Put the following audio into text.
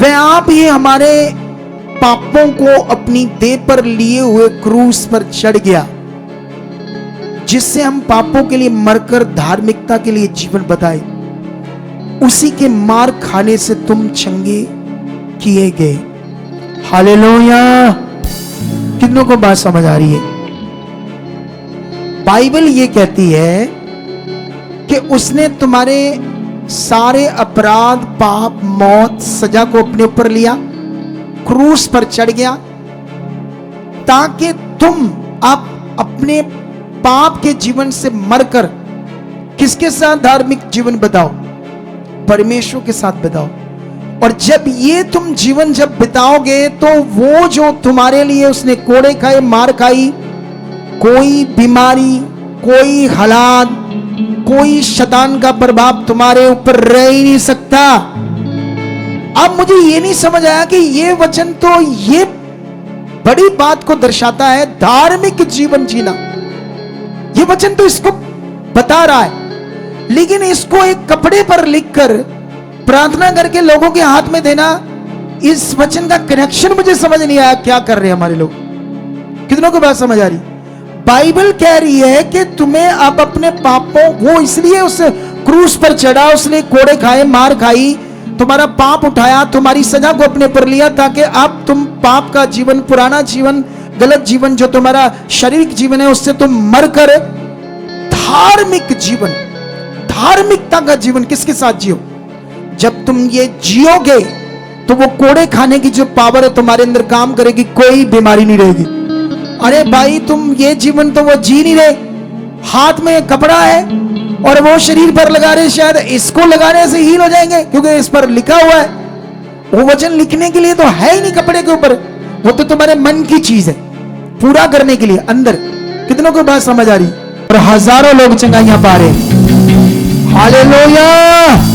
वह आप ही हमारे पापों को अपनी देह पर लिए हुए क्रूस पर चढ़ गया, जिससे हम पापों के लिए मरकर धार्मिकता के लिए जीवन बताए। उसी के मार खाने से तुम चंगे किए गए। हालेलुया। कितनों को बात समझ आ रही है? बाइबल ये कहती है कि उसने तुम्हारे सारे अपराध, पाप, मौत, सजा को अपने ऊपर लिया, क्रूस पर चढ़ गया, ताकि तुम आप अपने पाप के जीवन से मरकर किसके साथ धार्मिक जीवन बिताओ? परमेश्वर के साथ बिताओ। और जब ये तुम जीवन जब बिताओगे तो वो जो तुम्हारे लिए उसने कोड़े खाए, मार खाई, कोई बीमारी, कोई हालात, कोई शैतान का प्रभाव तुम्हारे ऊपर रह ही नहीं सकता। अब मुझे ये नहीं समझ आया कि ये वचन तो ये बड़ी बात को दर्शाता है, धार्मिक जीवन जीना। ये वचन तो इसको बता रहा है, लेकिन इसको एक कपड़े पर लिखकर प्रार्थना करके लोगों के हाथ में देना, इस वचन का कनेक्शन मुझे समझ नहीं आया। क्या कर रहे हैं हमारे लोग? कितनों को बात समझ आ रही? बाइबल कह रही है कि तुम्हें अब अपने पापों, वो इसलिए उस क्रूस पर चढ़ा, उसने कोड़े खाए, मार खाई, तुम्हारा पाप उठाया, तुम्हारी सजा को अपने पर लिया, ताकि अब तुम पाप का जीवन, पुराना जीवन, गलत जीवन, जो तुम्हारा शारीरिक जीवन है, उससे तुम मरकर धार्मिक जीवन, धार्मिकता का जीवन किसके साथ जियो? जब तुम ये जियोगे तो वो कोड़े खाने की जो पावर है तुम्हारे अंदर काम करेगी, कोई बीमारी नहीं रहेगी। अरे भाई, तुम ये जीवन तो वो जी नहीं रहे, हाथ में कपड़ा है और वो शरीर पर लगा रहे, शायद इसको लगाने से हील हो जाएंगे क्योंकि इस पर लिखा हुआ है। वो वचन लिखने के लिए तो है ही नहीं कपड़े के ऊपर, वो तो तुम्हारे मन की चीज है, पूरा करने के लिए अंदर। कितनों को बात समझ आ रही? और हजारों लोग चंगाइयां पा रहे। हालेलुया।